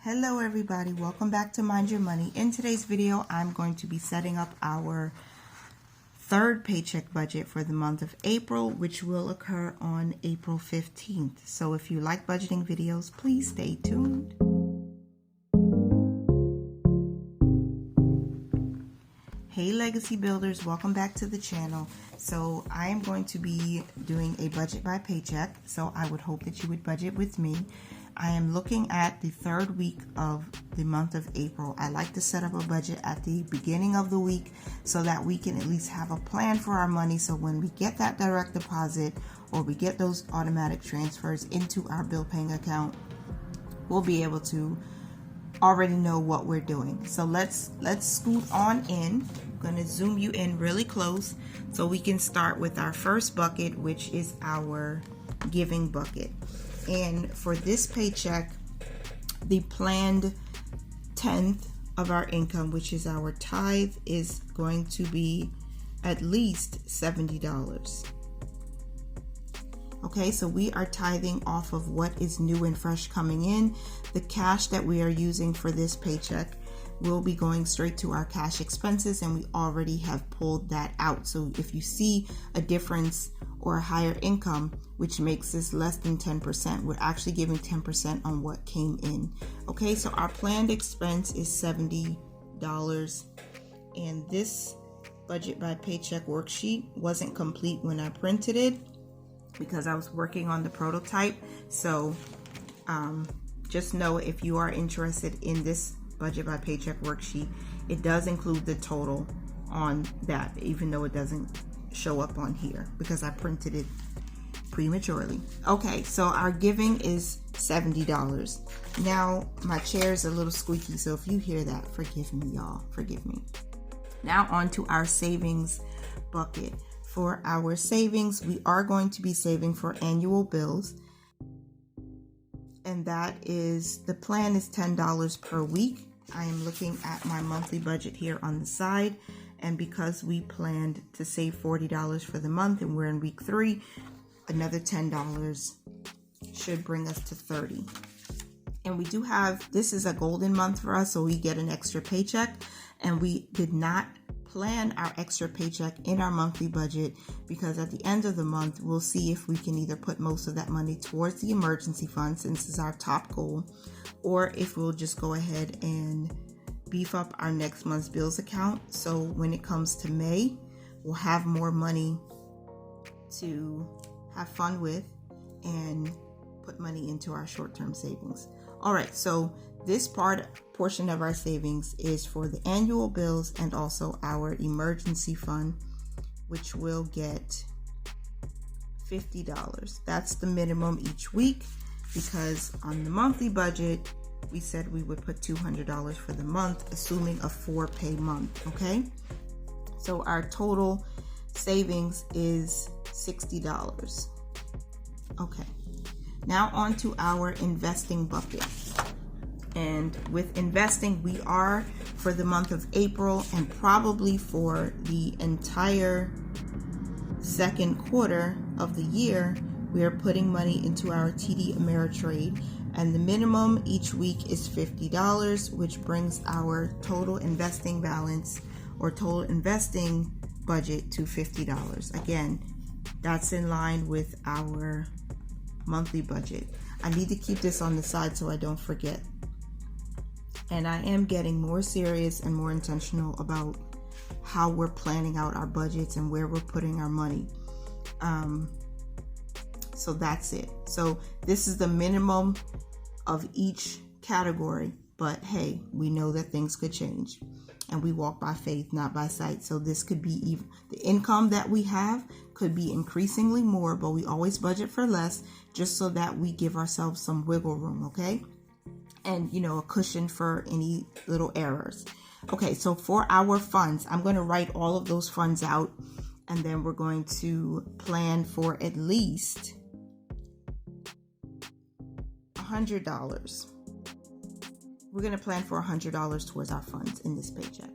Hello everybody, welcome back to Mind Your Money. In today's video, I'm going to be setting up our third paycheck budget for the month of April, which will occur on April 15th. So if you like budgeting videos, please stay tuned. Hey Legacy Builders, welcome back to the channel. So I am going to be doing a budget by paycheck, so I would hope that you would budget with me. I am looking at the third week of the month of April. I like to set up a budget at the beginning of the week so that we can at least have a plan for our money, so when we get that direct deposit or we get those automatic transfers into our bill paying account, we'll be able to already know what we're doing. So let's scoot on in. I'm going to zoom you in really close so we can start with our first bucket, which is our giving bucket. And for this paycheck, the planned 10th of our income, which is our tithe, is going to be at least $70. Okay, so we are tithing off of what is new and fresh coming in. The cash that we are using for this paycheck will be going straight to our cash expenses, and we already have pulled that out. So if you see a difference or a higher income, which makes this less than 10%, we're actually giving 10% on what came in. Okay, so our planned expense is $70, and this budget by paycheck worksheet wasn't complete when I printed it because I was working on the prototype. So just know, if you are interested in this budget by paycheck worksheet, it does include the total on that, even though it doesn't show up on here because I printed it prematurely. Okay, so our giving is $70. Now my chair is a little squeaky, so if you hear that, forgive me, y'all, forgive me. Now on to our savings bucket. For our savings, we are going to be saving for annual bills, and that is, the plan is $10 per week. I am looking at my monthly budget here on the side, and because we planned to save $40 for the month and we're in week 3, another $10 should bring us to $30. And we do have, this is a golden month for us, so we get an extra paycheck, and we did not plan our extra paycheck in our monthly budget because at the end of the month, we'll see if we can either put most of that money towards the emergency fund, since it's our top goal, or if we'll just go ahead and beef up our next month's bills account. So when it comes to May, we'll have more money to have fun with and put money into our short-term savings. All right, so this portion of our savings is for the annual bills and also our emergency fund, which will get $50. That's the minimum each week, because on the monthly budget, we said we would put $200 for the month, assuming a 4-pay month, okay? So our total savings is $60. Okay, now on to our investing bucket. And with investing, we are, for the month of April and probably for the entire second quarter of the year, we are putting money into our TD Ameritrade, and the minimum each week is $50, which brings our total investing balance or total investing budget to $50. Again, that's in line with our monthly budget. I need to keep this on the side so I don't forget. And I am getting more serious and more intentional about how we're planning out our budgets and where we're putting our money. So that's it. So this is the minimum of each category, but hey, we know that things could change, and we walk by faith, not by sight. So this could be even, the income that we have could be increasingly more, but we always budget for less just so that we give ourselves some wiggle room, okay? And, you know, a cushion for any little errors. Okay, so for our funds, I'm going to write all of those funds out, and then we're going to plan for at least $100. We're going to plan for $100 towards our funds in this paycheck.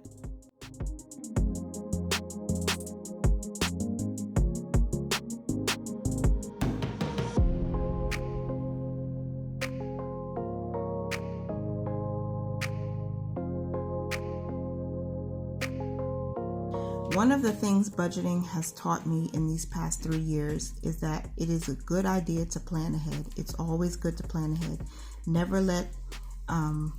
One of the things budgeting has taught me in these past 3 years is that it is a good idea to plan ahead. It's always good to plan ahead. Never let the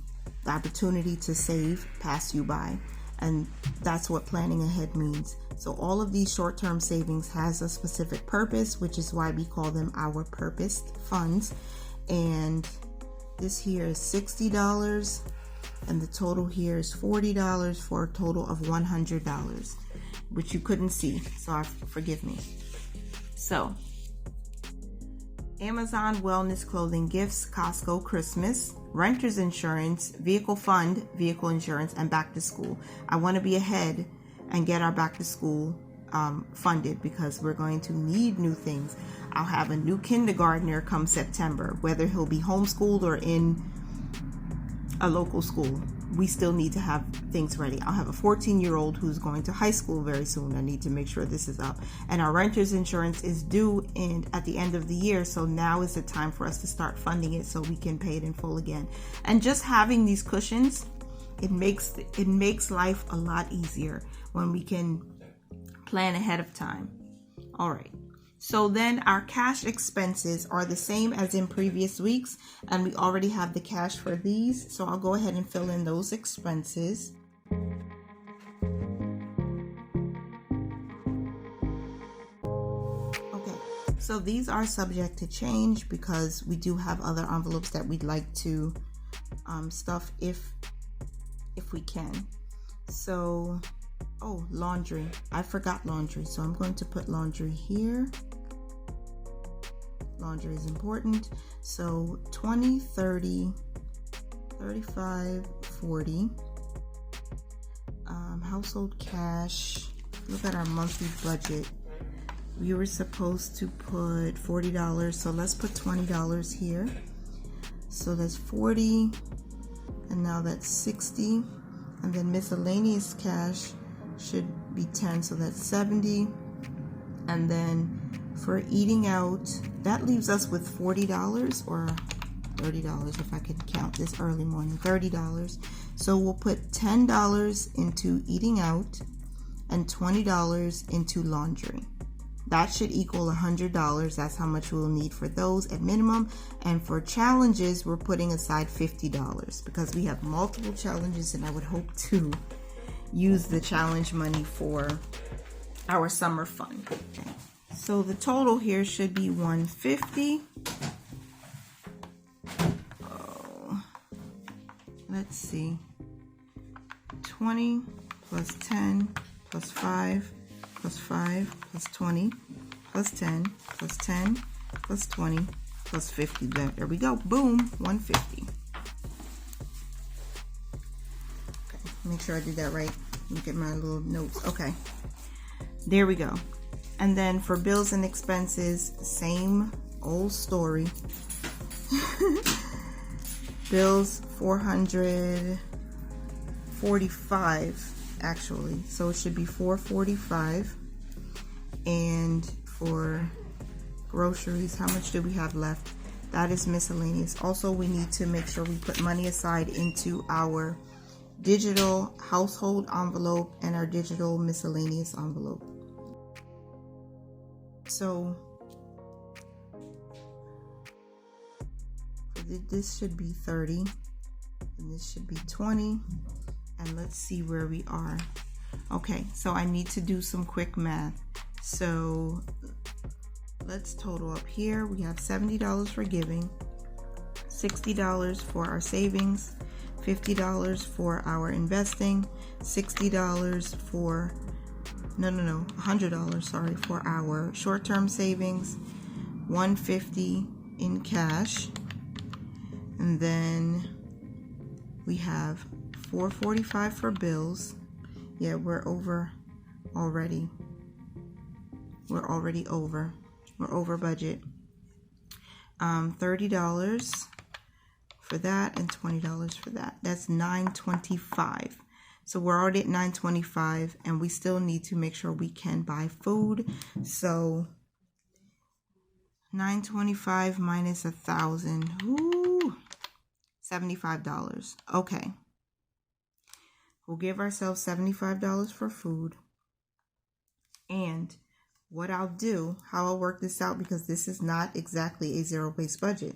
opportunity to save pass you by. And that's what planning ahead means. So all of these short-term savings has a specific purpose, which is why we call them our purposed funds. And this here is $60, and the total here is $40 for a total of $100, which you couldn't see, so forgive me. So, Amazon Wellness Clothing Gifts, Costco Christmas, renter's insurance, vehicle fund, vehicle insurance, and back to school. I want to be ahead and get our back to school funded because we're going to need new things. I'll have a new kindergartner come September, whether he'll be homeschooled or in a local school. We still need to have things ready. I'll have a 14-year-old who's going to high school very soon. I need to make sure this is up. And our renter's insurance is due at the end of the year. So now is the time for us to start funding it so we can pay it in full again. And just having these cushions, it makes life a lot easier when we can plan ahead of time. All right. So then our cash expenses are the same as in previous weeks, and we already have the cash for these. So I'll go ahead and fill in those expenses. Okay, so these are subject to change because we do have other envelopes that we'd like to stuff if we can. So, laundry. I forgot laundry, so I'm going to put laundry here. Laundry is important. So 20, 30, 35, 40. Household cash. Look at our monthly budget. We were supposed to put $40, so let's put $20 here. So that's 40, and now that's 60. And then miscellaneous cash should be 10, so that's 70. And then for eating out, that leaves us with $40 or $30 if I can count this early morning. $30. So we'll put $10 into eating out and $20 into laundry. That should equal $100. That's how much we'll need for those at minimum. And for challenges, we're putting aside $50 because we have multiple challenges, and I would hope to use the challenge money for our summer fun. Okay. So the total here should be $150. Let's see. 20 plus 10 plus 5 plus 5 plus 20 plus 10 plus 10 plus 20 plus 50. There we go. Boom. 150. Okay. Make sure I did that right. Look at my little notes. Okay. There we go. And then for bills and expenses, same old story. Bills, $445 actually. So it should be $445. And for groceries, how much do we have left? That is miscellaneous. Also, we need to make sure we put money aside into our digital household envelope and our digital miscellaneous envelope. So this should be 30 and this should be 20, and let's see where we are. Okay, so I need to do some quick math. So let's total up here. We have $70 for giving, $60 for our savings, $50 for our investing, $60 for $100, sorry, for our short-term savings, $150 in cash, and then we have $445 for bills. Yeah, we're over already. We're already over. We're over budget. $30 for that and $20 for that. That's $925. So we're already at $925, and we still need to make sure we can buy food. So $925 minus $1,000. Ooh, $75. Okay. We'll give ourselves $75 for food. And what I'll do, how I'll work this out, because this is not exactly a zero-based budget.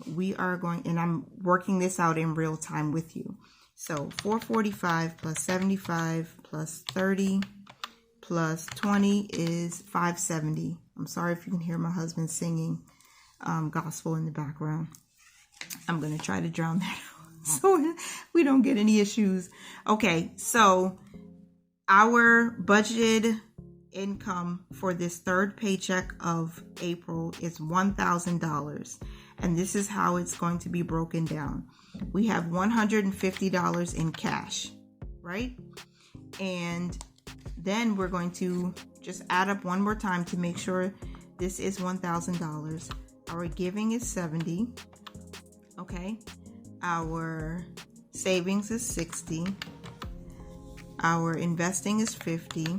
We are going, and I'm working this out in real time with you. So 445 plus 75 plus 30 plus 20 is 570. I'm sorry if you can hear my husband singing gospel in the background. I'm going to try to drown that out so we don't get any issues. Okay, so our budgeted income for this third paycheck of April is $1,000. And this is how it's going to be broken down. We have $150 in cash, right? And then we're going to just add up one more time to make sure this is $1,000. Our giving is 70. Okay. Our savings is 60. Our investing is 50.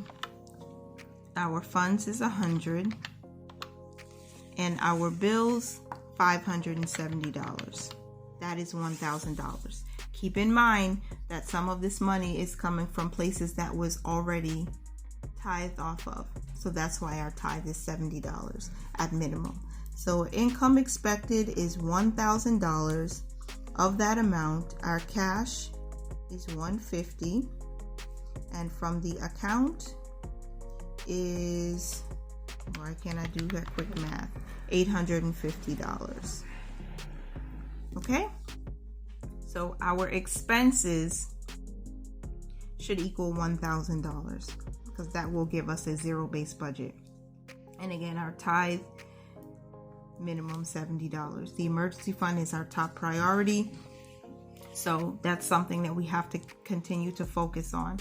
Our funds is 100. And our bills, $570. That is $1,000. Keep in mind that some of this money is coming from places that was already tithed off of. So that's why our tithe is $70 at minimum. So income expected is $1,000. Of that amount, our cash is $150. And from the account is, why can't I do that quick math? $850. Okay? So our expenses should equal $1,000 because that will give us a zero-based budget. And again, our tithe minimum $70. The emergency fund is our top priority. So that's something that we have to continue to focus on.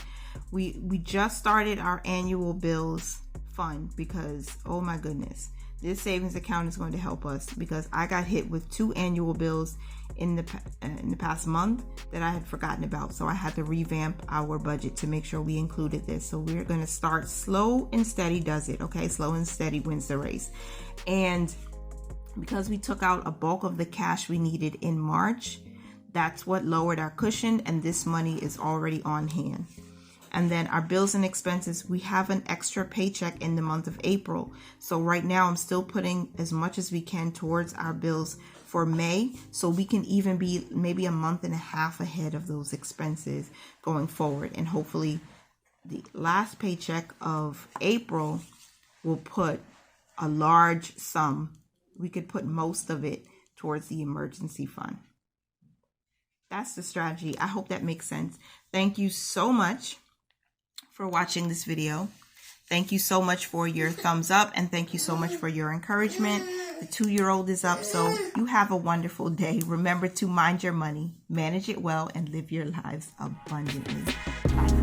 We just started our annual bills fund because, oh my goodness, this savings account is going to help us because I got hit with 2 annual bills in the past month that I had forgotten about. So I had to revamp our budget to make sure we included this. So we're going to start slow and steady does it. Okay, slow and steady wins the race. And because we took out a bulk of the cash we needed in March, that's what lowered our cushion, and this money is already on hand. And then our bills and expenses, we have an extra paycheck in the month of April. So right now I'm still putting as much as we can towards our bills for May. So we can even be maybe a month and a half ahead of those expenses going forward. And hopefully the last paycheck of April will put a large sum. We could put most of it towards the emergency fund. That's the strategy. I hope that makes sense. Thank you so much for watching this video. Thank you so much for your thumbs up, and thank you so much for your encouragement. The 2-year-old is up, so you have a wonderful day. Remember to mind your money, manage it well, and live your lives abundantly. Bye for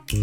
now.